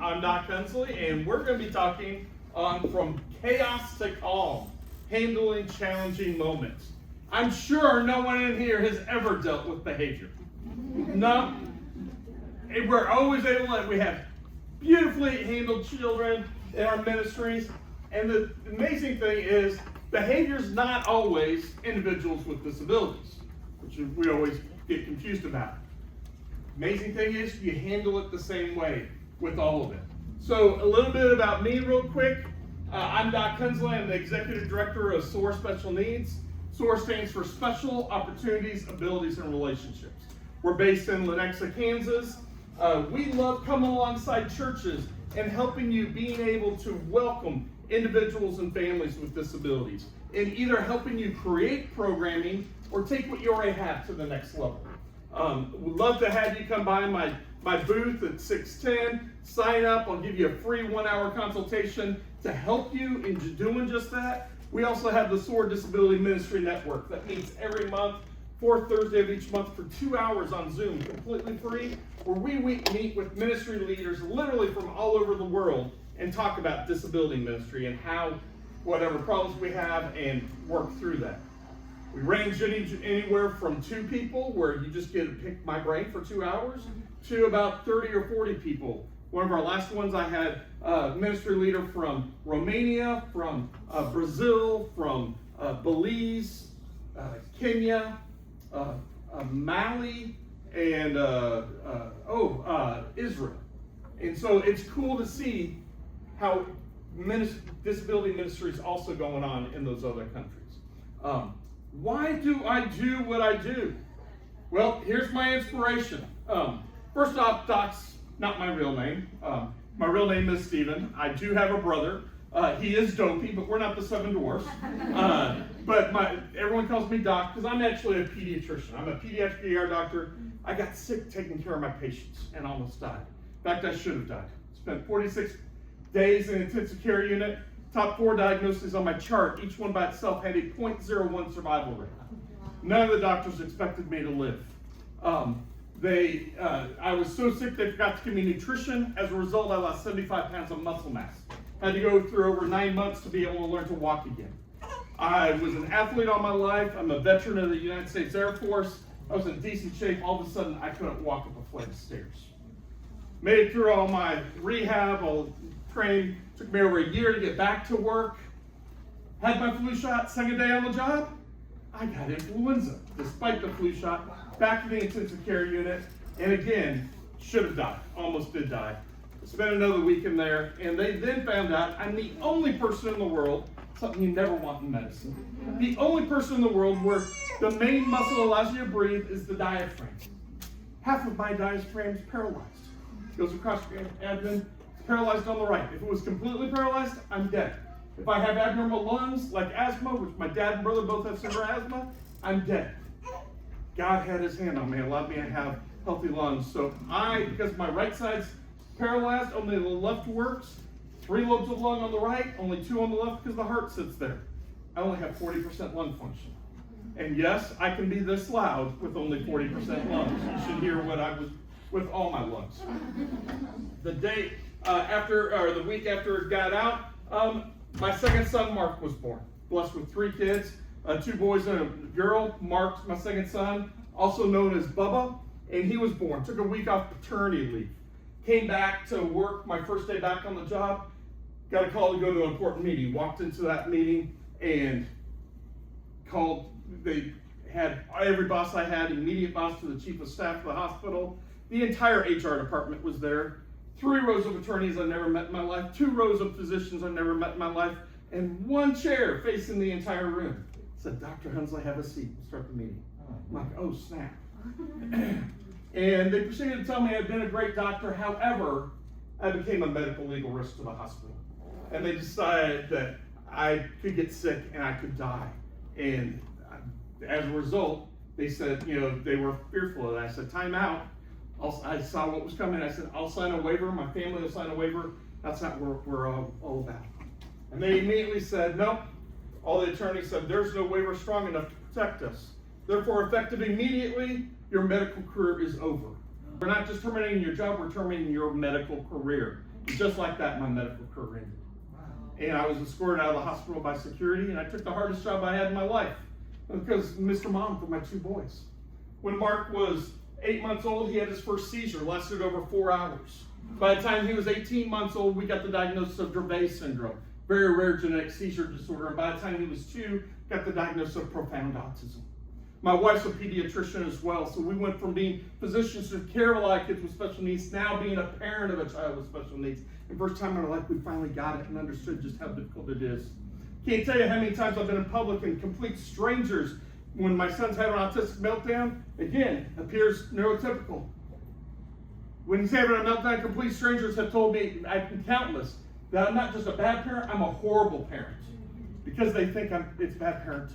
I'm Doc Hunsley, and we're going to be talking on from chaos to calm, handling challenging moments. I'm sure no one in here has ever dealt with behavior. No? And we're always able to, we have beautifully handled children in our ministries, and the amazing thing is behavior is not always individuals with disabilities, which we always get confused about. Amazing thing is you handle it the same way with all of it. So a little bit about me real quick. I'm Doc Hunsley. I'm the Executive Director of SOAR Special Needs. SOAR stands for Special Opportunities, Abilities, and Relationships. We're based in Lenexa, Kansas. We love coming alongside churches and helping you being able to welcome individuals and families with disabilities, and either helping you create programming or take what you already have to the next level. We'd love to have you come by my booth at 610, sign up. I'll give you a free 1-hour consultation to help you in doing just that. We also have the SOAR Disability Ministry Network that meets every month, fourth Thursday of each month for 2 hours on Zoom, completely free, where we meet with ministry leaders literally from all over the world and talk about disability ministry and how, whatever problems we have, and work through that. We range anywhere from 2 people, where you just get to pick my brain for 2 hours, to about 30 or 40 people. One of our last ones, I had a ministry leader from Romania, from Brazil, from Belize, Kenya, Mali, and Israel. And so it's cool to see how disability ministry is also going on in those other countries. Why do I do what I do? Well, here's my inspiration. First off, Doc's not my real name. My real name is Stephen. I do have a brother. He is dopey, but we're not the 7 dwarfs. But everyone calls me Doc because I'm actually a pediatrician. I'm a pediatric ER doctor. I got sick taking care of my patients and almost died. In fact, I should have died. Spent 46 days in intensive care unit. Top 4 diagnoses on my chart, each one by itself had a 0.01 survival rate. None of the doctors expected me to live. I was so sick they forgot to give me nutrition. As a result, I lost 75 pounds of muscle mass. Had to go through over 9 months to be able to learn to walk again. I was an athlete all my life. I'm a veteran of the United States Air Force. I was in decent shape. All of a sudden, I couldn't walk up a flight of stairs. Made it through all my rehab, all trained. Took me over a year to get back to work. Had my flu shot, second day on the job, I got influenza. Despite the flu shot, back to the intensive care unit, and again, should have died, almost did die. Spent another week in there, and they then found out I'm the only person in the world, something you never want in medicine, the only person in the world where the main muscle that allows you to breathe is the diaphragm. Half of my diaphragm is paralyzed. It goes across your abdomen. Paralyzed on the right. If it was completely paralyzed, I'm dead. If I have abnormal lungs, like asthma, which my dad and brother both have severe asthma, I'm dead. God had his hand on me, allowed me to have healthy lungs. So because my right side's paralyzed, only the left works. 3 lobes of lung on the right, only 2 on the left because the heart sits there. I only have 40% lung function. And yes, I can be this loud with only 40% lungs. You should hear what I was with all my lungs. The week after it got out, my second son, Mark, was born. Blessed with 3 kids, 2 boys and a girl. Mark's my second son, also known as Bubba, and he was born. Took a week off paternity leave. Came back to work my first day back on the job. Got a call to go to an important meeting. Walked into that meeting and called. They had every boss I had, immediate boss to the chief of staff of the hospital. The entire HR department was there. 3 rows of attorneys I've never met in my life, 2 rows of physicians I've never met in my life, and 1 chair facing the entire room. Said, Dr. Hunsley, have a seat. We'll start the meeting. I'm like, oh, snap. And they proceeded to tell me I'd been a great doctor. However, I became a medical legal risk to the hospital. And they decided that I could get sick and I could die. And as a result, they said, they were fearful of that. I said, time out. I saw what was coming. I said, I'll sign a waiver. My family will sign a waiver. That's not what we're all about. And they immediately said, nope. All the attorneys said, there's no waiver strong enough to protect us. Therefore, effective immediately, your medical career is over. We're not just terminating your job, we're terminating your medical career. Just like that, my medical career ended. And I was escorted out of the hospital by security, and I took the hardest job I had in my life because Mr. Mom for my 2 boys. When Mark was 8 months old, he had his first seizure, lasted over 4 hours. By the time he was 18 months old, we got the diagnosis of Dravet syndrome, very rare genetic seizure disorder. And by the time he was 2, got the diagnosis of profound autism. My wife's a pediatrician as well, so we went from being physicians who care of a lot of kids with special needs, now being a parent of a child with special needs. And first time in our life, we finally got it and understood just how difficult it is. Can't tell you how many times I've been in public and complete strangers, when my son's having an autistic meltdown, again, appears neurotypical. When he's having a meltdown, complete strangers have told me, countless, that I'm not just a bad parent, I'm a horrible parent. Because they think it's bad parenting.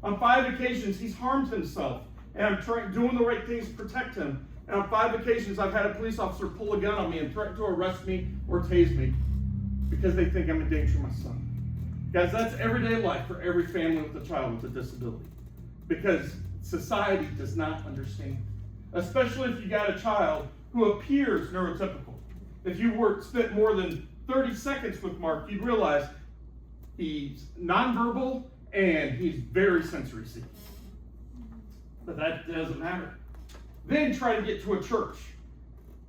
On 5 occasions, he's harmed himself, and I'm doing the right things to protect him. And on 5 occasions, I've had a police officer pull a gun on me and threaten to arrest me or tase me because they think I'm in danger to my son. Guys, that's everyday life for every family with a child with a disability, because society does not understand, especially if you got a child who appears neurotypical. If you spent more than 30 seconds with Mark, you'd realize he's nonverbal and he's very sensory seeking. But that doesn't matter. Then try to get to a church.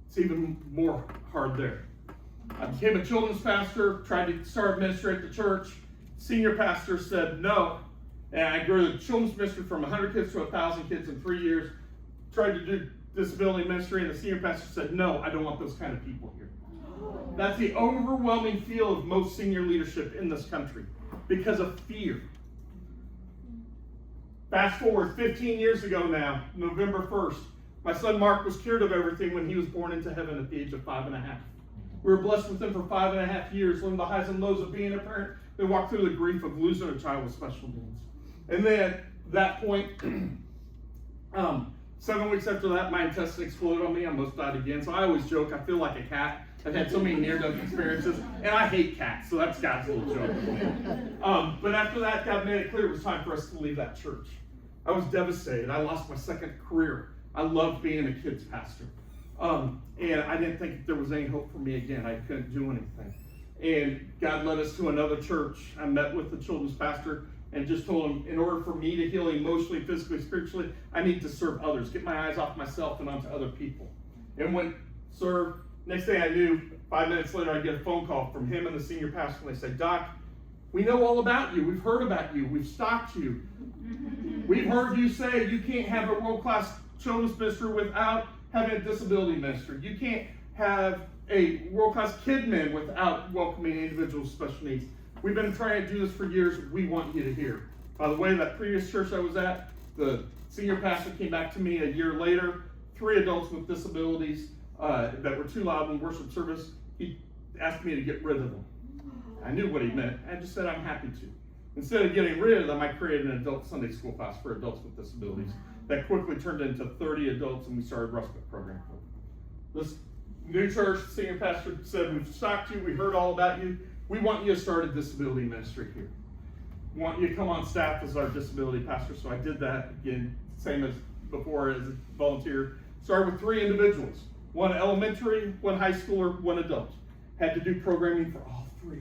It's even more hard there. I became a children's pastor, tried to start ministry at the church. Senior pastor said no. And I grew the children's ministry from 100 kids to 1,000 kids in 3 years. Tried to do disability ministry, and the senior pastor said, no, I don't want those kind of people here. That's the overwhelming feel of most senior leadership in this country because of fear. Fast forward 15 years ago now, November 1st, my son Mark was cured of everything when he was born into heaven at the age of 5.5. We were blessed with him for 5.5 years, learned the highs and lows of being a parent, then walked through the grief of losing a child with special needs. And then at that point, 7 weeks after that, my intestine exploded on me. I almost died again. So I always joke, I feel like a cat. I've had so many near-death experiences, and I hate cats, so that's God's little joke. But after that, God made it clear it was time for us to leave that church. I was devastated. I lost my second career. I loved being a kids pastor. And I didn't think there was any hope for me again. I couldn't do anything. And God led us to another church. I met with the children's pastor and just told him, in order for me to heal emotionally, physically, spiritually, I need to serve others, get my eyes off myself and onto other people. And went, served. Next thing I knew, 5 minutes later, I get a phone call from him and the senior pastor, and they say, Doc, we know all about you. We've heard about you. We've stalked you. We've heard you say you can't have a world-class children's ministry without having a disability ministry. You can't have a world-class KidzMatter without welcoming individuals with special needs. We've been trying to do this for years. We want you to hear. By the way, that previous church I was at, the senior pastor came back to me a year later, 3 adults with disabilities that were too loud in worship service. He asked me to get rid of them. I knew what he meant. I just said I'm happy to. Instead of getting rid of them, I created an adult Sunday school class for adults with disabilities that quickly turned into 30 adults, and we started a respite program for them. This new church, the senior pastor said, we've stalked you, we heard all about you. We want you to start a disability ministry here. We want you to come on staff as our disability pastor. So I did that again, same as before, as a volunteer. Started with 3 individuals, 1 elementary, 1 high schooler, 1 adult. Had to do programming for all 3.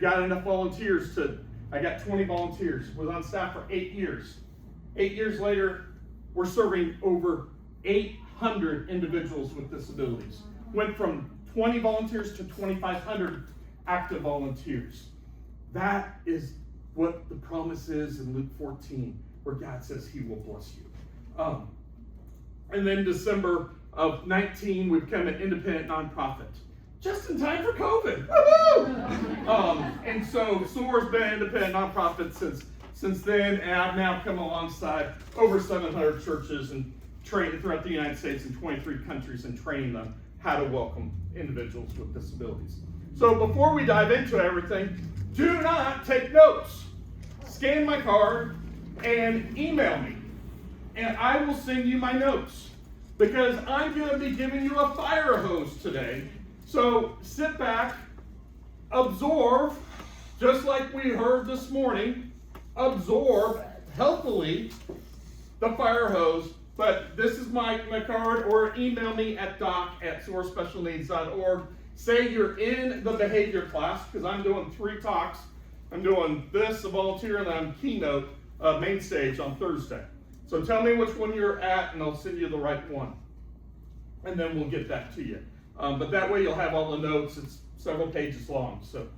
Got enough volunteers I got 20 volunteers, was on staff for 8 years. 8 years later, we're serving over 800 individuals with disabilities. Went from 20 volunteers to 2,500 active volunteers. That is what the promise is in Luke 14, where God says he will bless you. And then December of 19, we became an independent nonprofit. Just in time for COVID. Woo-hoo! And so SOAR's been an independent nonprofit since then, and I've now come alongside over 700 churches and trained throughout the United States in 23 countries and training them how to welcome individuals with disabilities. So before we dive into everything, do not take notes. Scan my card and email me, and I will send you my notes, because I'm going to be giving you a fire hose today. So sit back, absorb, just like we heard this morning, absorb healthily the fire hose But this is my card, or email me at doc@soarspecialneeds.org. Say you're in the behavior class, because I'm doing 3 talks. I'm doing this, a volunteer, and then I'm keynote, main stage on Thursday. So tell me which one you're at, and I'll send you the right one. And then we'll get that to you. But that way you'll have all the notes. It's several pages long, so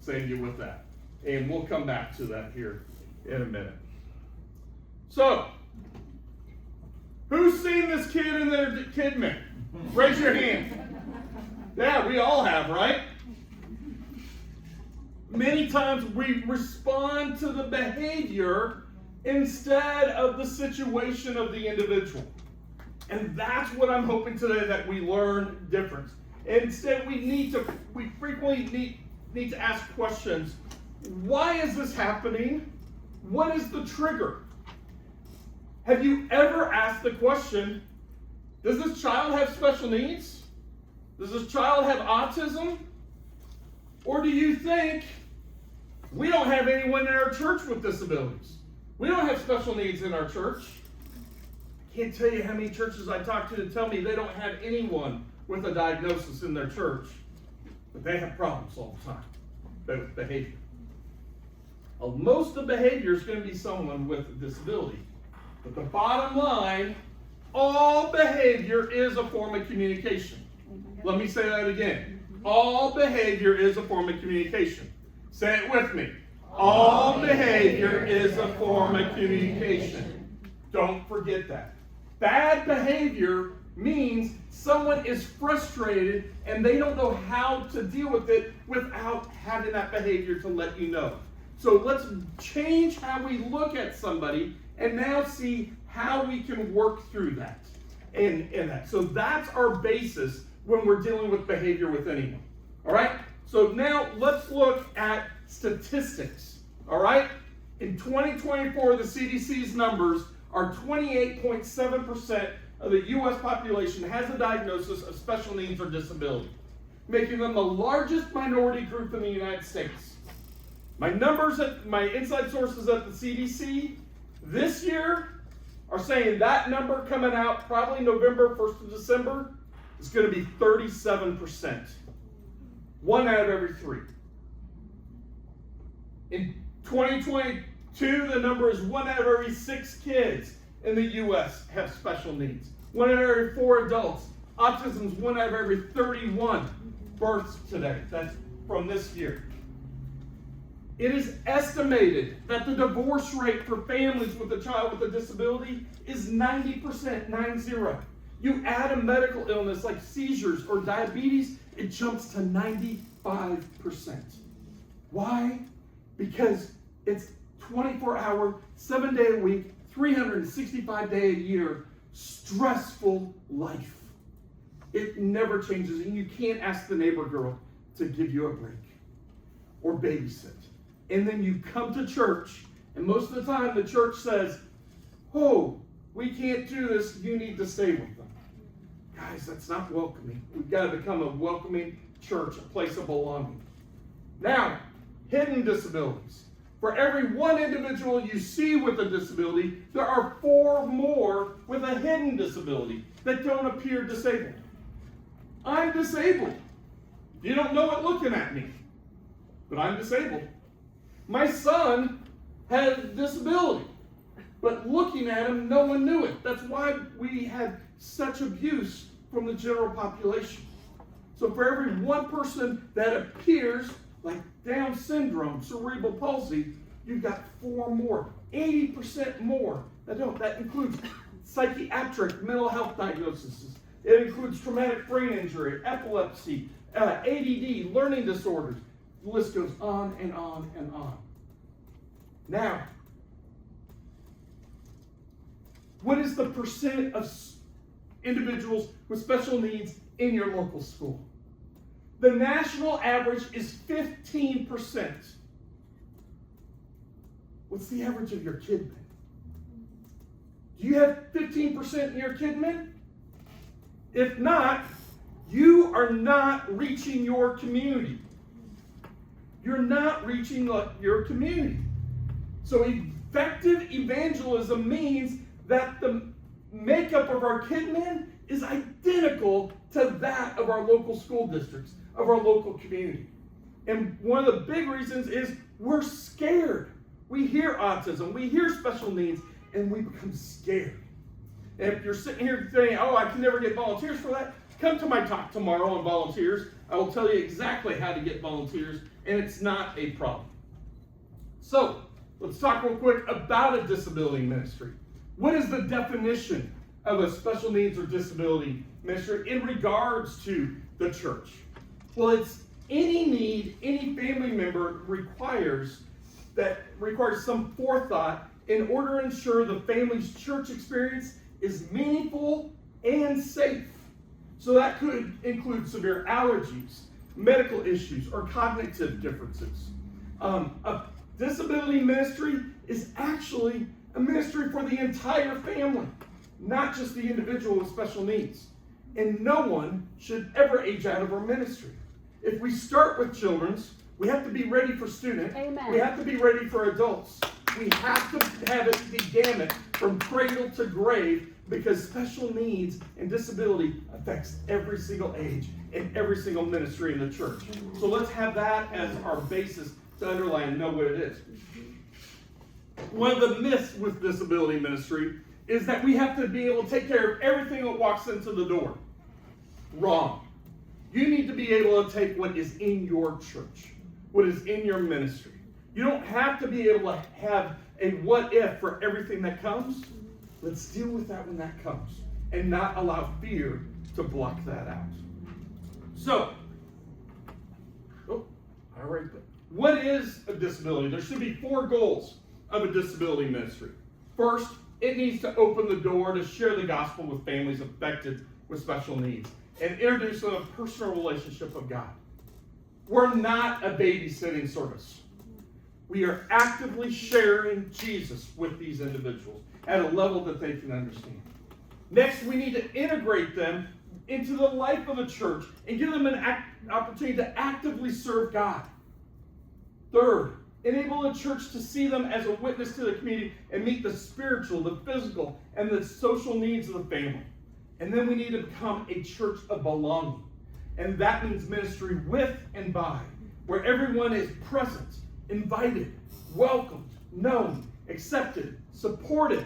save you with that. And we'll come back to that here in a minute. So, who's seen this kid in their KidzMatter? Raise your hand. Yeah, we all have, right? Many times we respond to the behavior instead of the situation of the individual. And that's what I'm hoping today, that we learn difference. Instead, we frequently need to ask questions. Why is this happening? What is the trigger? Have you ever asked the question, does this child have special needs? Does this child have autism? Or do you think, we don't have anyone in our church with disabilities? We don't have special needs in our church. I can't tell you how many churches I talk to that tell me they don't have anyone with a diagnosis in their church, but they have problems all the time with behavior. Well, most of the behavior is going to be someone with a disability. But the bottom line, all behavior is a form of communication. Let me say that again. All behavior is a form of communication. Say it with me. All behavior is a form of communication. Don't forget that. Bad behavior means someone is frustrated and they don't know how to deal with it without having that behavior to let you know. So let's change how we look at somebody and now see how we can work through that. And that. So that's our basis when we're dealing with behavior with anyone. All right? So now let's look at statistics. All right? In 2024, the CDC's numbers are 28.7% of the U.S. population has a diagnosis of special needs or disability, making them the largest minority group in the United States. My inside sources at the CDC this year are saying that number coming out probably November 1st to December is going to be 37%. 1 out of every 3. In 2022, the number is 1 out of every 6 kids in the U.S. have special needs. 1 out of every 4 adults. Autism is 1 out of every 31 births today. That's from this year. It is estimated that the divorce rate for families with a child with a disability is 90%, 90. You add a medical illness like seizures or diabetes, it jumps to 95%. Why? Because it's 24-hour, 7-day a week, 365-day a year, stressful life. It never changes, and you can't ask the neighbor girl to give you a break or babysit. And then you come to church, and most of the time the church says, oh, we can't do this, you need to stay with them. Guys, that's not welcoming. We've got to become a welcoming church, a place of belonging. Now, hidden disabilities. For every 1 individual you see with a disability, there are 4 more with a hidden disability that don't appear disabled. I'm disabled. You don't know it looking at me, but I'm disabled. My son had a disability, but looking at him, no one knew it. That's why we had such abuse from the general population. So for every 1 person that appears like Down syndrome, cerebral palsy, you've got 4 more, 80% more that don't. That includes psychiatric mental health diagnoses. It includes traumatic brain injury, epilepsy, ADD, learning disorders. The list goes on and on and on. Now, what is the percent of individuals with special needs in your local school? The national average is 15%. What's the average of your KidzMatter? Do you have 15% in your KidzMatter? If not, you are not reaching your community. You're not reaching your community. So effective evangelism means that makeup of our KidMin is identical to that of our local school districts, of our local community. And one of the big reasons is we're scared. We hear autism, we hear special needs, and we become scared. And if you're sitting here saying, oh, I can never get volunteers for that, come to my talk tomorrow on volunteers. I will tell you exactly how to get volunteers, and it's not a problem. So, let's talk real quick about a disability ministry. What is the definition of a special needs or disability ministry in regards to the church? Well, it's any need any family member requires some forethought in order to ensure the family's church experience is meaningful and safe. So that could include severe allergies, medical issues, or cognitive differences. A disability ministry is actually a ministry for the entire family, not just the individual with special needs. And no one should ever age out of our ministry. If we start with children's, we have to be ready for student. Amen. We have to be ready for adults. We have to have it be gamut from cradle to grave, because special needs and disability affects every single age and every single ministry in the church. So let's have that as our basis to underline and know what it is. One of the myths with disability ministry is that we have to be able to take care of everything that walks into the door. Wrong. You need to be able to take what is in your church, what is in your ministry. You don't have to be able to have a what if for everything that comes. Let's deal with that when that comes and not allow fear to block that out. So, what is a disability? There should be 4 goals of a disability ministry. First, it needs to open the door to share the gospel with families affected with special needs and introduce them to a personal relationship with God. We're not a babysitting service. We are actively sharing Jesus with these individuals at a level that they can understand. Next, we need to integrate them into the life of the church and give them an opportunity to actively serve God. Third, enable the church to see them as a witness to the community and meet the spiritual, the physical, and the social needs of the family. And then we need to become a church of belonging. And that means ministry with and by, where everyone is present, invited, welcomed, known, accepted, supported,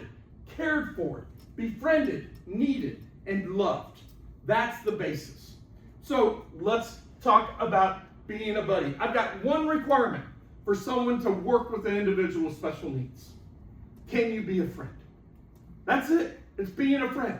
cared for, befriended, needed, and loved. That's the basis. So let's talk about being a buddy. I've got one requirement for someone to work with an individual with special needs. Can you be a friend? That's it. It's being a friend.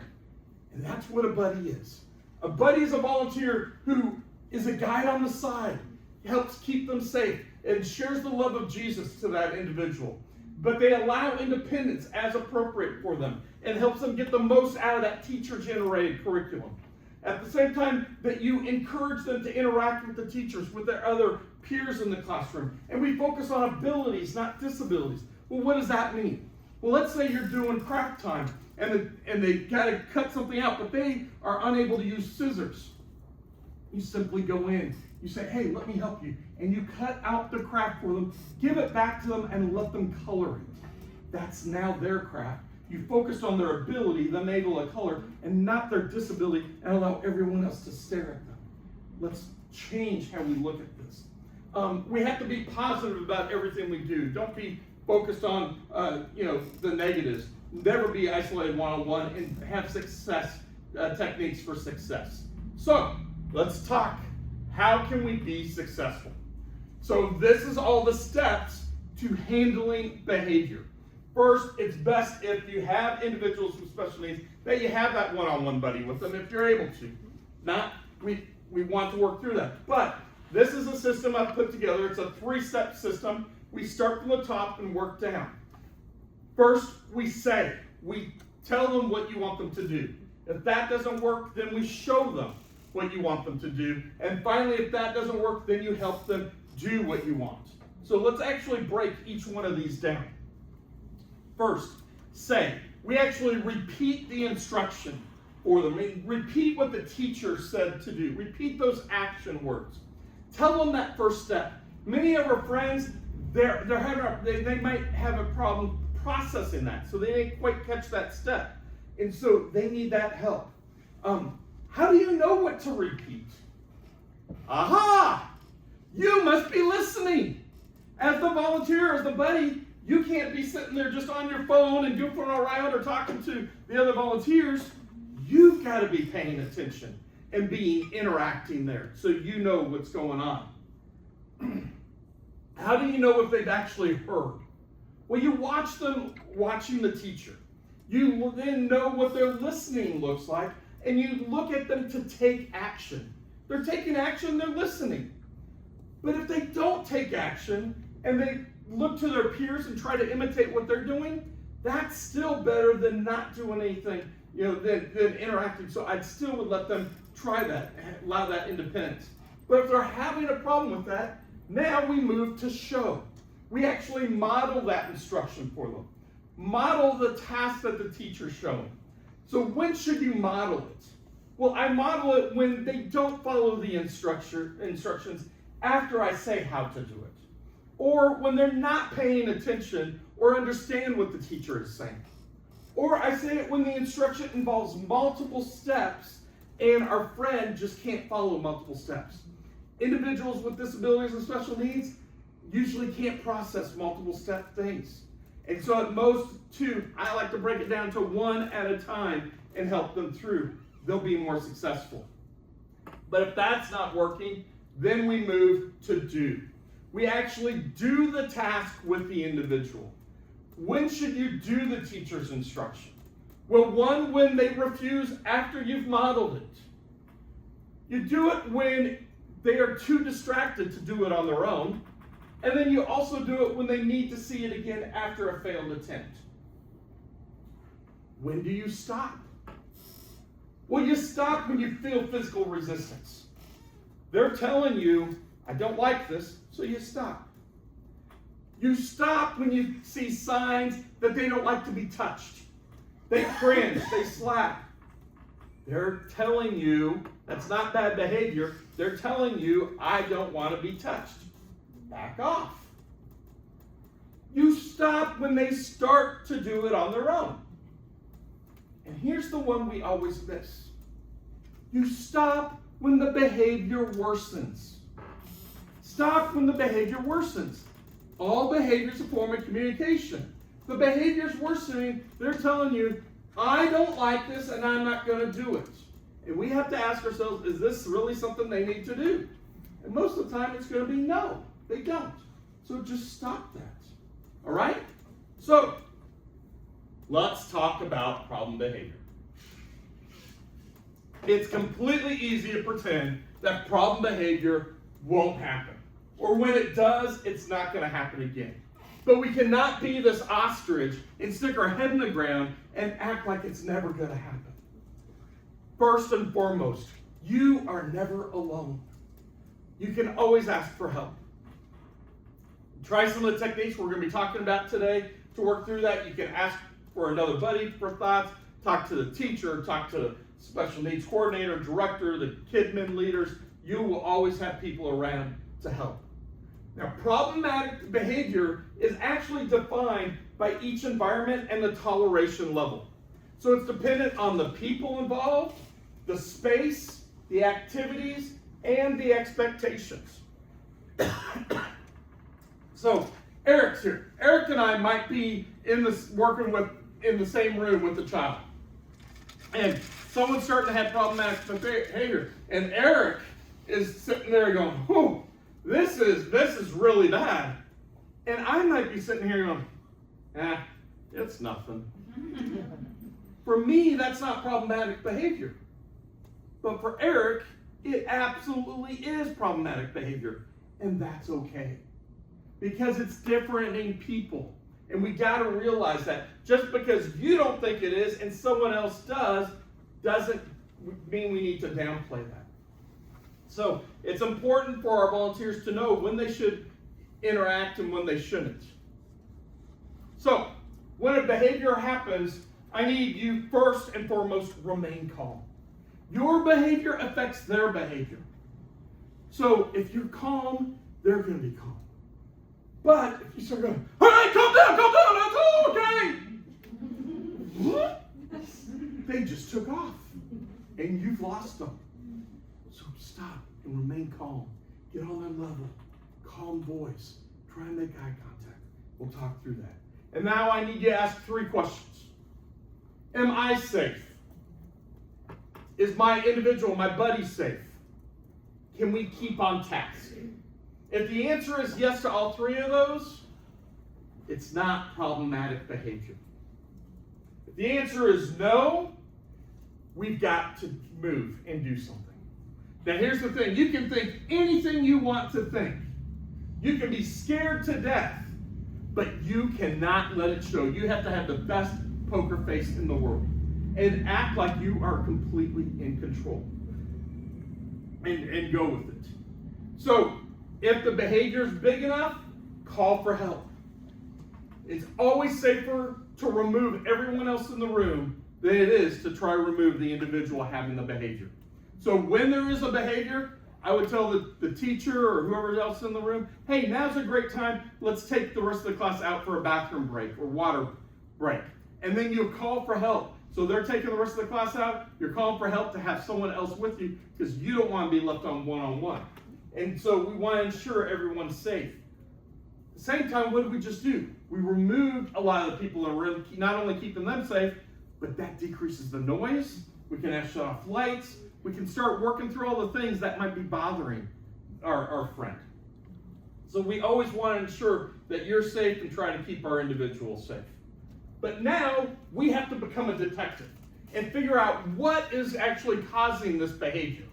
And that's what a buddy is. A buddy is a volunteer who is a guide on the side, helps keep them safe, and shares the love of Jesus to that individual. But they allow independence as appropriate for them and helps them get the most out of that teacher-generated curriculum. At the same time that you encourage them to interact with the teachers, with their other peers in the classroom. And we focus on abilities, not disabilities. Well, what does that mean? Well, let's say you're doing craft time and they got to cut something out, but they are unable to use scissors. You simply go in. You say, hey, let me help you. And you cut out the craft for them, give it back to them, and let them color it. That's now their craft. You focused on their ability, them able to color, and not their disability, and allow everyone else to stare at them. Let's change how we look at this. We have to be positive about everything we do. Don't be focused on the negatives. Never be isolated one-on-one, and have success techniques for success. So let's talk. How can we be successful? So this is all the steps to handling behavior. First, it's best if you have individuals with special needs that you have that one-on-one buddy with them if you're able to. We want to work through that. But this is a system I've put together. It's a 3-step system. We start from the top and work down. First, we tell them what you want them to do. If that doesn't work, then we show them what you want them to do. And finally, if that doesn't work, then you help them do what you want. So let's actually break each one of these down. First, we actually repeat the instruction for them. Repeat what the teacher said to do. Repeat those action words. Tell them that first step. Many of our friends, they might have a problem processing that, so they didn't quite catch that step. And so they need that help. How do you know what to repeat? Aha! You must be listening. As the volunteer, as the buddy, you can't be sitting there just on your phone and goofing around or talking to the other volunteers. You've got to be paying attention and interacting there so you know what's going on. How do you know if they've actually heard? Well, you watch them watching the teacher. You will then know what their listening looks like, and you look at them to take action. They're taking action, they're listening. But if they don't take action and they look to their peers and try to imitate what they're doing, that's still better than not doing anything, than interacting. So I still would let them try that, allow that independence. But if they're having a problem with that, now we move to show. We actually model that instruction for them. Model the task that the teacher's showing. So when should you model it? Well, I model it when they don't follow the instructions after I say how to do it. Or when they're not paying attention or understand what the teacher is saying. Or I say it when the instruction involves multiple steps and our friend just can't follow multiple steps. Individuals with disabilities and special needs usually can't process multiple step things. And so at most two, I like to break it down to one at a time and help them through. They'll be more successful. But if that's not working, then we move to do. We actually do the task with the individual. When should you do the teacher's instruction? Well, one, when they refuse after you've modeled it. You do it when they are too distracted to do it on their own. And then you also do it when they need to see it again after a failed attempt. When do you stop? Well, you stop when you feel physical resistance. They're telling you, I don't like this, so you stop. You stop when you see signs that they don't like to be touched. They cringe, they slap. They're telling you, that's not bad behavior, they're telling you, I don't want to be touched. Back off. You stop when they start to do it on their own. And here's the one we always miss. You stop when the behavior worsens. Stop when the behavior worsens. All behavior is a form of communication. The behavior is worsening. They're telling you, I don't like this and I'm not going to do it. And we have to ask ourselves, is this really something they need to do? And most of the time it's going to be no, they don't. So just stop that. All right? So let's talk about problem behavior. It's completely easy to pretend that problem behavior won't happen. Or when it does, it's not going to happen again. But we cannot be this ostrich and stick our head in the ground and act like it's never going to happen. First and foremost, you are never alone. You can always ask for help. Try some of the techniques we're going to be talking about today to work through that. You can ask for another buddy for thoughts, talk to the teacher, talk to the special needs coordinator, director, the KidMin leaders. You will always have people around to help. Now, problematic behavior is actually defined by each environment and the toleration level. So it's dependent on the people involved, the space, the activities, and the expectations. So Eric's here. Eric and I might be in the same room with the child. And someone's starting to have problematic behavior. And Eric is sitting there going, whew, this is really bad. And I might be sitting here going, it's nothing. For me, that's not problematic behavior. But for Eric, it absolutely is problematic behavior. And that's okay. Because it's different in people. And we got to realize that just because you don't think it is and someone else does, doesn't mean we need to downplay that. So it's important for our volunteers to know when they should interact and when they shouldn't. So when a behavior happens, I need you first and foremost remain calm. Your behavior affects their behavior. So if you're calm, they're going to be calm. But if you start going, all right, calm down, that's all okay. What? they just took off, and you've lost them. So stop and remain calm. Get on their level. Calm voice. Try and make eye contact. We'll talk through that. And now I need you to ask 3 questions. Am I safe? Is my individual, my buddy safe? Can we keep on task? If the answer is yes to all 3 of those, it's not problematic behavior. If the answer is no, we've got to move and do something. Now here's the thing. You can think anything you want to think. You can be scared to death, but you cannot let it show. You have to have the best poker face in the world and act like you are completely in control and go with it. So if the behavior is big enough, call for help. It's always safer to remove everyone else in the room than it is to try to remove the individual having the behavior. So when there is a behavior, I would tell the teacher or whoever else in the room, hey, now's a great time. Let's take the rest of the class out for a bathroom break or water break. And then you call for help. So they're taking the rest of the class out. You're calling for help to have someone else with you because you don't want to be left on one-on-one. And so we want to ensure everyone's safe. At the same time, what did we just do? We removed a lot of the people in the room, not only keeping them safe, but that decreases the noise. We can have shut off lights. We can start working through all the things that might be bothering our friend. So we always want to ensure that you're safe and try to keep our individuals safe. But now we have to become a detective and figure out what is actually causing this behavior.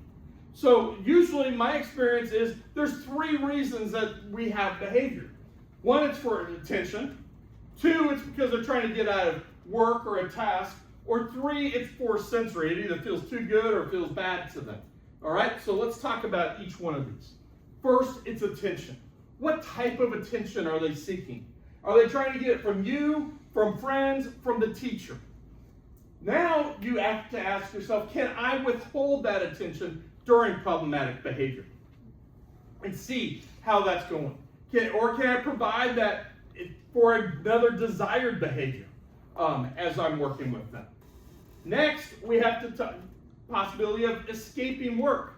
So usually my experience is there's 3 reasons that we have behavior. 1, it's for attention. 2, it's because they're trying to get out of work or a task. Or 3, it's for sensory. It either feels too good or feels bad to them. All right, so let's talk about each one of these. First, it's attention. What type of attention are they seeking? Are they trying to get it from you, from friends, from the teacher? Now you have to ask yourself, can I withhold that attention during problematic behavior? And see how that's going. Or can I provide that for another desired behavior as I'm working with them? Next, we have the possibility of escaping work.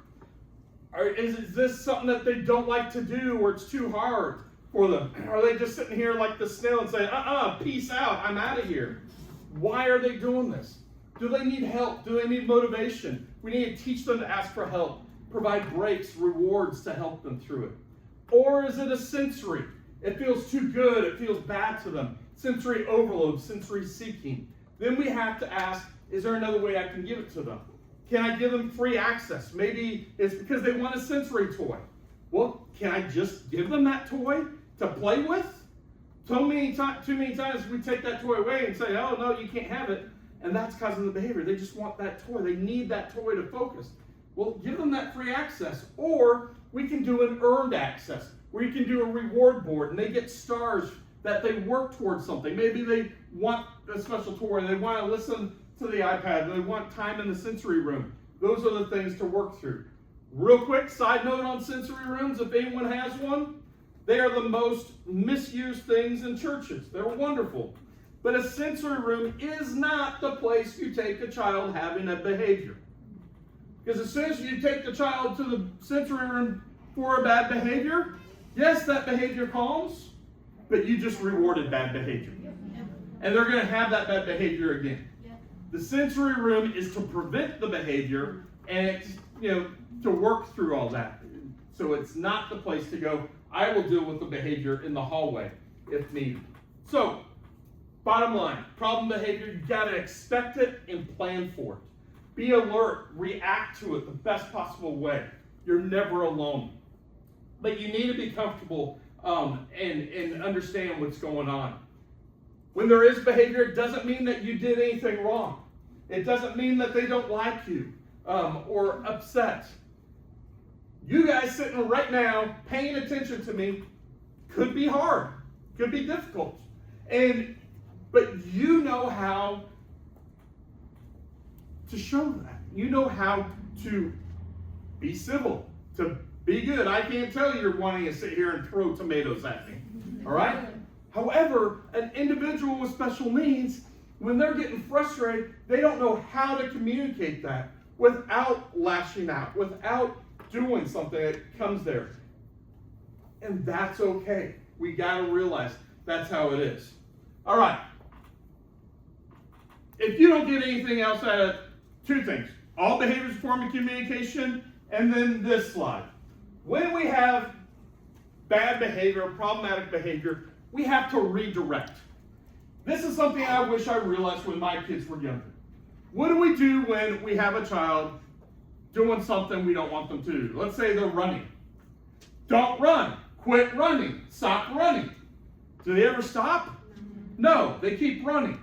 Is this something that they don't like to do or it's too hard for them? Are they just sitting here like the snail and saying, peace out, I'm out of here? Why are they doing this? Do they need help? Do they need motivation? We need to teach them to ask for help, provide breaks, rewards to help them through it. Or is it a sensory? It feels too good, it feels bad to them. Sensory overload, sensory seeking. Then we have to ask, is there another way I can give it to them? Can I give them free access? Maybe it's because they want a sensory toy. Well, can I just give them that toy to play with? Too many times we take that toy away and say, oh, no, you can't have it. And that's causing the behavior. They just want that toy. They need that toy to focus. Well, give them that free access. Or we can do an earned access, where you can do a reward board and they get stars that they work towards something. Maybe they want a special toy. They want to listen to the iPad. They want time in the sensory room. Those are the things to work through. Real quick, side note on sensory rooms, if anyone has one, they are the most misused things in churches. They're wonderful. But a sensory room is not the place you take a child having a behavior. Because as soon as you take the child to the sensory room for a bad behavior, yes, that behavior calms, but you just rewarded bad behavior. And they're going to have that bad behavior again. The sensory room is to prevent the behavior and it's, to work through all that. So it's not the place to go, I will deal with the behavior in the hallway if needed. So, bottom line, problem behavior, you got to expect it and plan for it. Be alert, react to it the best possible way. You're never alone. But you need to be comfortable and understand what's going on. When there is behavior, it doesn't mean that you did anything wrong. It doesn't mean that they don't like you or upset. You guys sitting right now paying attention to me could be hard, could be difficult. But you know how to show that. You know how to be civil, to be good. I can't tell you're wanting to sit here and throw tomatoes at me. All right? However, an individual with special needs, when they're getting frustrated, they don't know how to communicate that without lashing out, without doing something that comes there. And that's okay. We got to realize that's how it is. All right. If you don't get anything else out of two things, all behaviors, form of communication, and then this slide. When we have bad behavior, problematic behavior, we have to redirect. This is something I wish I realized when my kids were younger. What do we do when we have a child doing something we don't want them to do? Let's say they're running. Don't run. Quit running. Stop running. Do they ever stop? No, they keep running.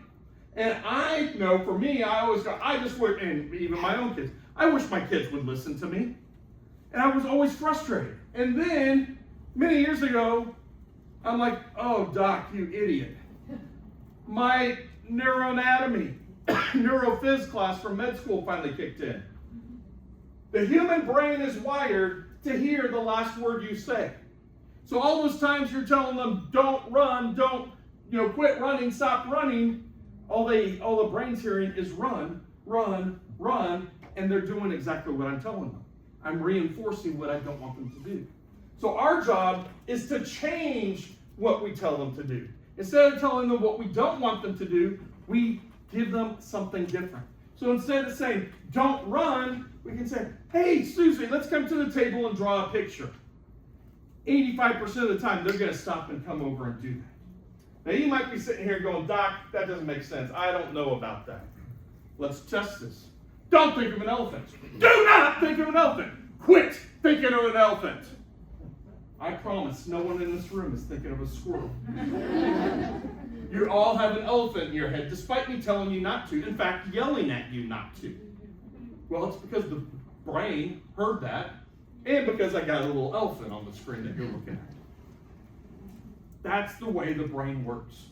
And I know for me, I just would, and even my own kids, I wish my kids would listen to me. And I was always frustrated. And then, many years ago, I'm like, oh, Doc, you idiot. My neuroanatomy, neurophys class from med school finally kicked in. The human brain is wired to hear the last word you say. So all those times you're telling them, don't run, don't, quit running, stop running, all the brain's hearing is run, run, run, and they're doing exactly what I'm telling them. I'm reinforcing what I don't want them to do. So our job is to change what we tell them to do. Instead of telling them what we don't want them to do, we give them something different. So instead of saying, don't run, we can say, hey, Susie, let's come to the table and draw a picture. 85% of the time, they're going to stop and come over and do that. Now, you might be sitting here going, Doc, that doesn't make sense. I don't know about that. Let's test this. Don't think of an elephant. Do not think of an elephant. Quit thinking of an elephant. I promise no one in this room is thinking of a squirrel. You all have an elephant in your head, despite me telling you not to. In fact, yelling at you not to. Well, it's because the brain heard that, and because I got a little elephant on the screen that you're looking at. That's the way the brain works.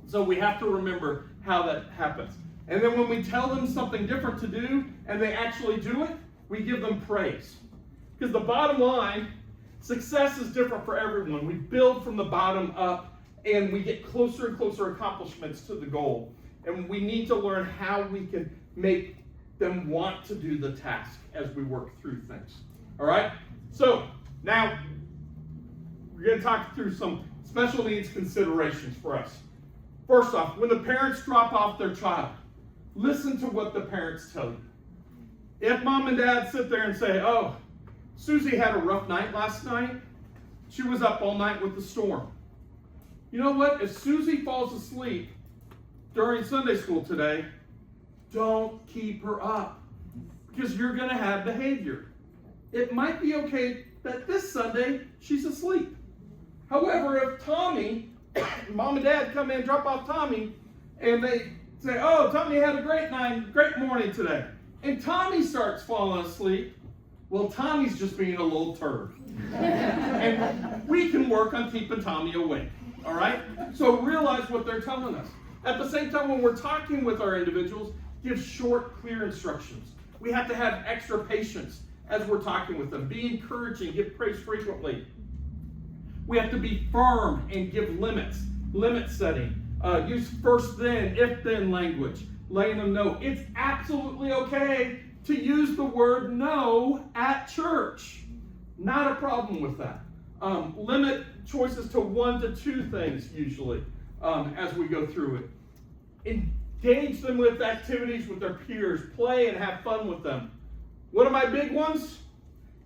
So we have to remember how that happens. And then when we tell them something different to do, and they actually do it, we give them praise. Because the bottom line, success is different for everyone. We build from the bottom up, and we get closer and closer accomplishments to the goal. And we need to learn how we can make them want to do the task as we work through things. All right? So, now, we're going to talk through some special needs considerations for us. First off, when the parents drop off their child, listen to what the parents tell you. If mom and dad sit there and say, oh, Susie had a rough night last night, she was up all night with the storm. You know what? If Susie falls asleep during Sunday school today, don't keep her up, because you're going to have behavior. It might be okay that this Sunday she's asleep. However, if Tommy, mom and dad come in, drop off Tommy, and they say, oh, Tommy had a great night, great morning today, and Tommy starts falling asleep, well, Tommy's just being a little turd. And we can work on keeping Tommy awake, all right? So realize what they're telling us. At the same time, when we're talking with our individuals, give short, clear instructions. We have to have extra patience as we're talking with them. Be encouraging, give praise frequently. We have to be firm and give limits, limit setting. Use first then, if then language, letting them know it's absolutely okay to use the word no at church. Not a problem with that. Limit choices to 1 to 2 things usually as we go through it. Engage them with activities with their peers. Play and have fun with them. One of my big ones,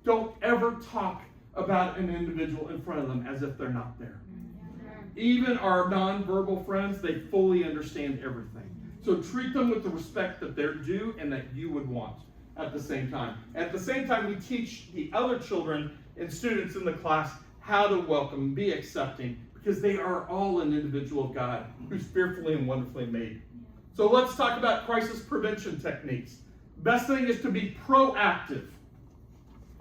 don't ever talk about an individual in front of them as if they're not there. Even our nonverbal friends, they fully understand everything. So treat them with the respect that they're due and that you would want at the same time. At the same time, we teach the other children and students in the class how to welcome, be accepting, because they are all an individual of God who's fearfully and wonderfully made. So let's talk about crisis prevention techniques. Best thing is to be proactive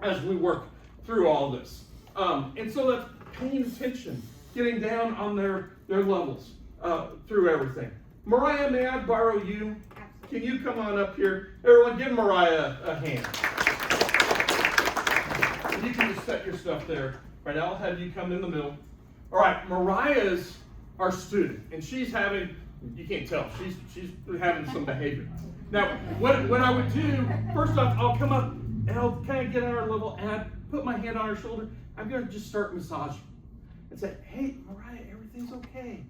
as we work through all this. And so that's paying attention, getting down on their levels through everything. Mariah, may I borrow you? Can you come on up here? Everyone, give Mariah a hand. You can just set your stuff there. Right now, I'll have you come in the middle. All right, Mariah's our student, and she's having You can't tell. She's having some behavior. Now, what I would do, first off, I'll come up and I'll kind of get on her level and I put my hand on her shoulder. I'm going to just start massaging and say, hey, Mariah, everything's okay.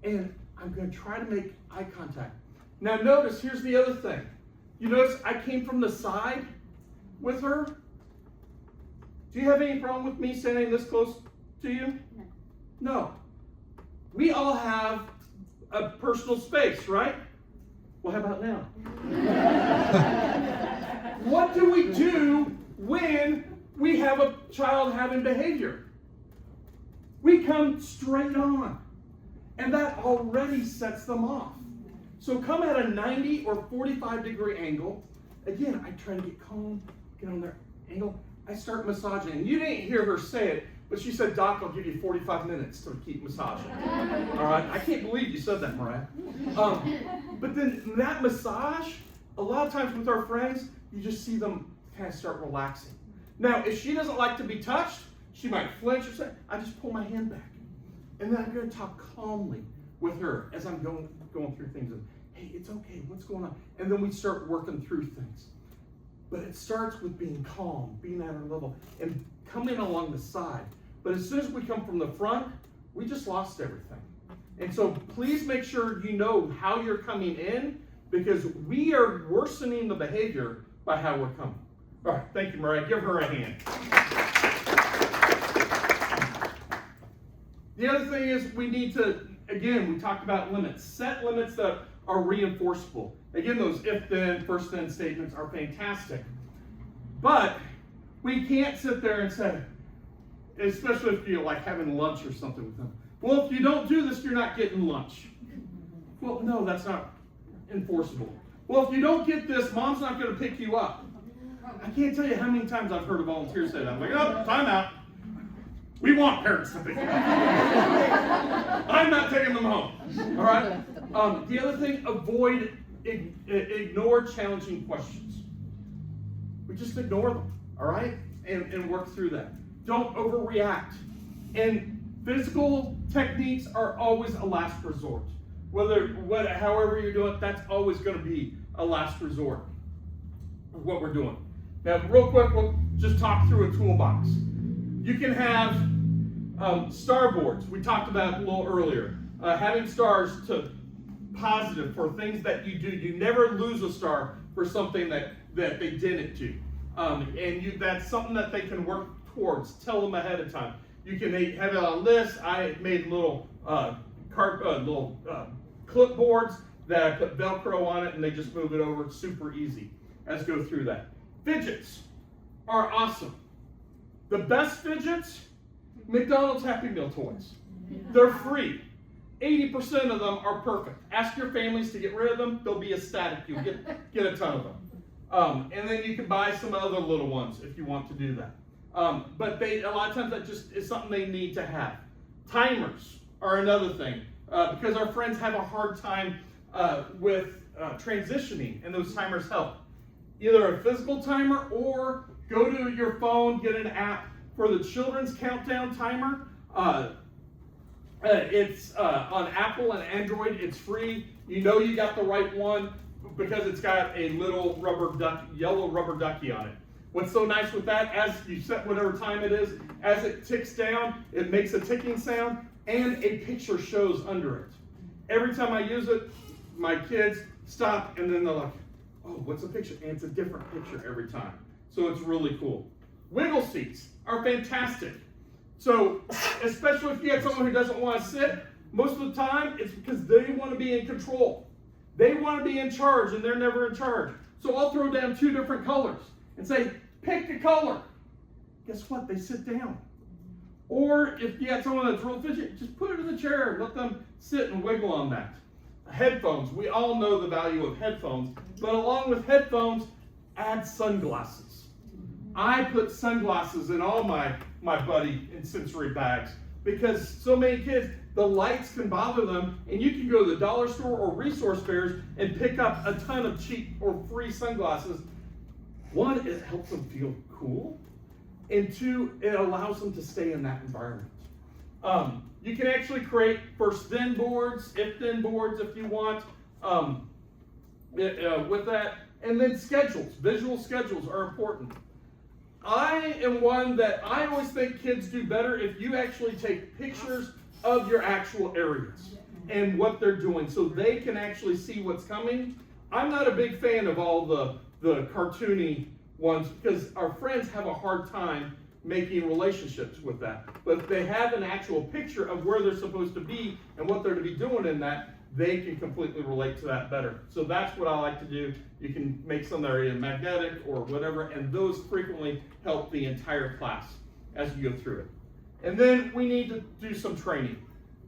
And I'm going to try to make eye contact. Now notice, here's the other thing. You notice I came from the side with her. Do you have any problem with me standing this close to you? No. We all have a personal space, right? Well, how about now? What do we do when we have a child having behavior? We come straight on. And that already sets them off. So come at a 90 or 45 degree angle. Again, I try to get calm, get on their angle. I start massaging. And you didn't hear her say it, but she said, Doc, I'll give you 45 minutes to keep massaging. All right? I can't believe you said that, Mariah. But then that massage, a lot of times with our friends, you just see them kind of start relaxing. Now, if she doesn't like to be touched, she might flinch or say, I just pull my hand back. And then I'm going to talk calmly with her as I'm going through things. And, hey, it's okay. What's going on? And then we start working through things. But it starts with being calm, being at our level, and coming along the side. But as soon as we come from the front, we just lost everything. And so please make sure you know how you're coming in, because we are worsening the behavior by how we're coming. All right, thank you, Mariah. Give her a hand. The other thing is we need to, again, we talked about limits. Set limits that are reinforceable. Again, those if-then, first-then statements are fantastic. But we can't sit there and say, especially if you're like having lunch or something with them, well, if you don't do this, you're not getting lunch. Well, no, that's not enforceable. Well, if you don't get this, mom's not going to pick you up. I can't tell you how many times I've heard a volunteer say that. I'm like, oh, time out. We want parents to pick them up. I'm not taking them home. All right? The other thing, ignore challenging questions. We just ignore them, all right? And work through that. Don't overreact. And physical techniques are always a last resort. However you're doing it, that's always going to be a last resort of what we're doing. Now, real quick, we'll just talk through a toolbox. You can have star boards. We talked about a little earlier. Having stars to positive for things that you do. You never lose a star for something that they didn't do. That's something that they can work towards. Tell them ahead of time. You can have it on a list. I made little clipboards that I put Velcro on it, and they just move it over. It's super easy. Let's go through that. Fidgets are awesome. The best fidgets, McDonald's Happy Meal toys. They're free. 80% of them are perfect. Ask your families to get rid of them. They'll be ecstatic. You'll get a ton of them. And then you can buy some other little ones if you want to do that. But a lot of times that just is something they need to have. Timers are another thing, because our friends have a hard time with transitioning, and those timers help. Either a physical timer or go to your phone, get an app for the children's countdown timer. It's on Apple and Android. It's free. You know you got the right one because it's got a little yellow rubber ducky on it. What's so nice with that, as you set whatever time it is, as it ticks down, it makes a ticking sound, and a picture shows under it. Every time I use it, my kids stop, and then they're like, oh, what's the picture? And it's a different picture every time. So it's really cool. Wiggle seats are fantastic. So, especially if you have someone who doesn't want to sit, most of the time it's because they want to be in control. They want to be in charge, and they're never in charge. So I'll throw down 2 different colors and say, pick a color. Guess what? They sit down. Or if you have someone that's real fidget, just put it in the chair and let them sit and wiggle on that. Headphones. We all know the value of headphones, but along with headphones, add sunglasses. I put sunglasses in all my buddy and sensory bags because so many kids, the lights can bother them, and you can go to the dollar store or resource fairs and pick up a ton of cheap or free sunglasses. 1, it helps them feel cool, and 2, it allows them to stay in that environment. You can actually create first-then boards, if-then boards if you want with that. And then schedules. Visual schedules are important. I am one that I always think kids do better if you actually take pictures of your actual areas and what they're doing so they can actually see what's coming. I'm not a big fan of all the cartoony ones because our friends have a hard time making relationships with that. But if they have an actual picture of where they're supposed to be and what they're to be doing in that, they can completely relate to that better. So that's what I like to do. You can make some that are either magnetic or whatever, and those frequently help the entire class as you go through it. And then we need to do some training.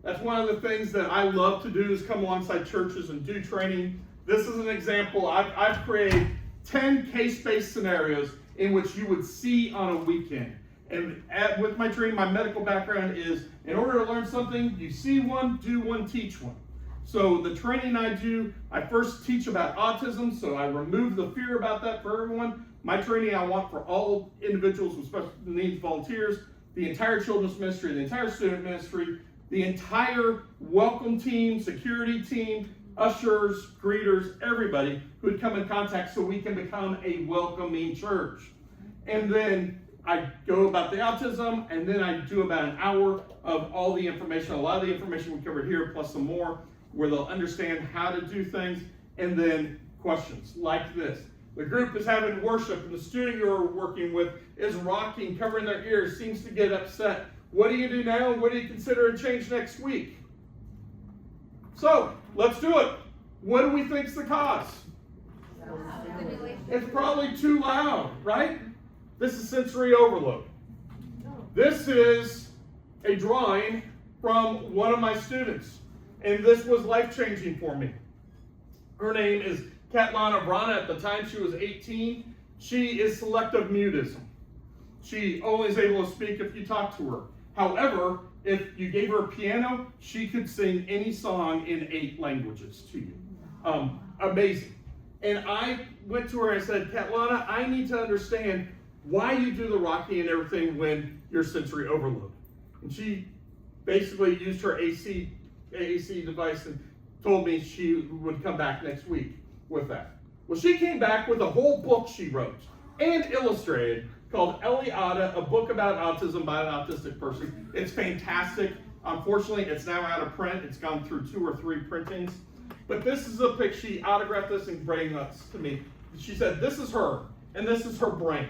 That's one of the things that I love to do is come alongside churches and do training. This is an example. I've created 10 case-based scenarios in which you would see on a weekend. And with my training, my medical background is in order to learn something, you see one, do one, teach one. So the training I do, I first teach about autism, so I remove the fear about that for everyone. My training I want for all individuals with special needs volunteers, the entire children's ministry, the entire student ministry, the entire welcome team, security team, ushers, greeters, everybody who would come in contact so we can become a welcoming church. And then I go about the autism, and then I do about an hour of all the information, a lot of the information we covered here, plus some more, where they'll understand how to do things, and then questions like this. The group is having worship, and the student you're working with is rocking, covering their ears, seems to get upset. What do you do now? What do you consider a change next week? So, let's do it. What do we think's the cause? It's probably too loud, right? This is sensory overload. This is a drawing from one of my students, and this was life-changing for me. Her name is Katlana Vrana. At the time, she was 18. She is selective mutism. She only is able to speak if you talk to her. However, if you gave her a piano, she could sing any song in 8 languages to you. Amazing. And I went to her and I said, Katlana, I need to understand why you do the rocking and everything when you're sensory overload. And she basically used her AAC device and told me she would come back next week with that. Well, she came back with a whole book she wrote and illustrated called Eliada, a book about autism by an autistic person. It's fantastic. Unfortunately, it's now out of print. It's gone through 2 or 3 printings. But this is a pic. She autographed this and brought this to me. She said, this is her, and this is her brain.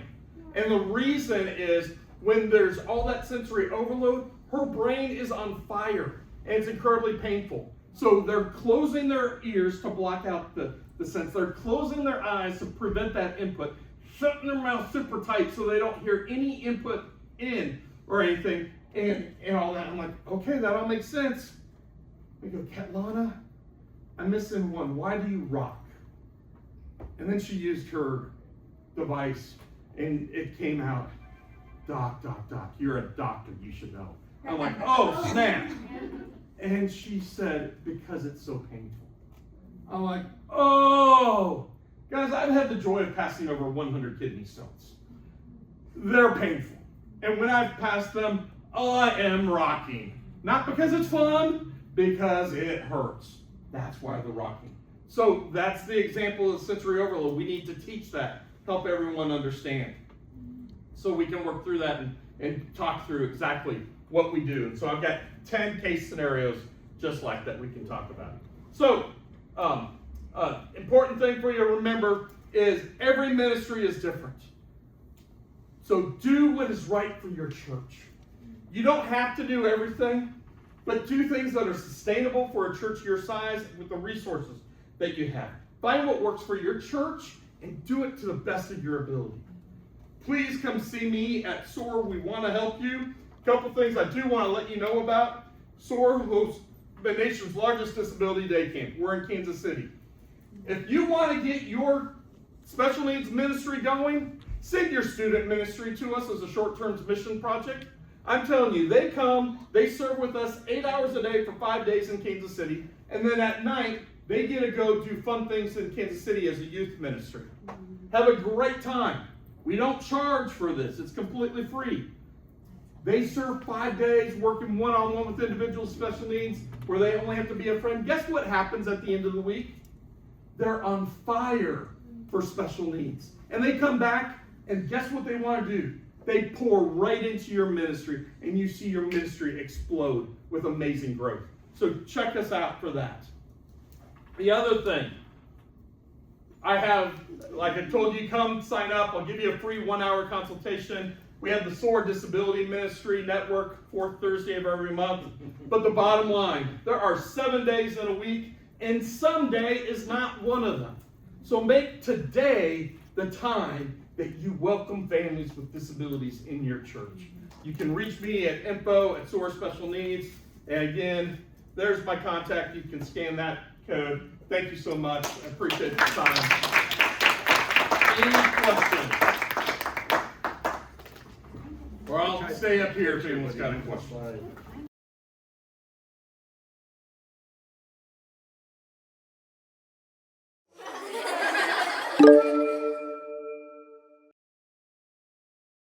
And the reason is when there's all that sensory overload, her brain is on fire, and it's incredibly painful. So they're closing their ears to block out the sense. They're closing their eyes to prevent that input, shutting their mouth super tight so they don't hear any input in or anything, and all that. I'm like, okay, that all makes sense. I go, Katlana, I'm missing one. Why do you rock? And then she used her device, and it came out, doc, you're a doctor, you should know. I'm like, oh, snap. And she said, because it's so painful. I'm like, oh. Guys, I've had the joy of passing over 100 kidney stones. They're painful. And when I've passed them, I am rocking. Not because it's fun, because it hurts. That's why they're rocking. So that's the example of sensory overload. We need to teach that, help everyone understand. So we can work through that and talk through exactly what we do. And so I've got 10 case scenarios just like that we can talk about. So, important thing for you to remember is every ministry is different. So do what is right for your church. You don't have to do everything, but do things that are sustainable for a church your size with the resources that you have. Find what works for your church and do it to the best of your ability. Please come see me at SOAR. We want to help you. A couple things I do want to let you know about. SOAR hosts the nation's largest disability day camp. We're in Kansas City. If you want to get your special needs ministry going, send your student ministry to us as a short-term mission project. I'm telling you, they come, they serve with us 8 hours a day for 5 days in Kansas City, and then at night, they get to go do fun things in Kansas City as a youth ministry. Have a great time. We don't charge for this. It's completely free. They serve 5 days working one-on-one with individuals with special needs where they only have to be a friend. Guess what happens at the end of the week? They're on fire for special needs. And they come back, and guess what they want to do? They pour right into your ministry, and you see your ministry explode with amazing growth. So check us out for that. The other thing, I have, like I told you, come sign up. I'll give you a free 1-hour consultation. We have the SOAR Disability Ministry Network, 4th Thursday of every month. But the bottom line, there are 7 days in a week, and Sunday is not one of them. So make today the time that you welcome families with disabilities in your church. You can reach me at info@SOAR Special Needs. And again, there's my contact. You can scan that code. Thank you so much. I appreciate the time. Any questions? Or I'll stay up here if anyone's got a question.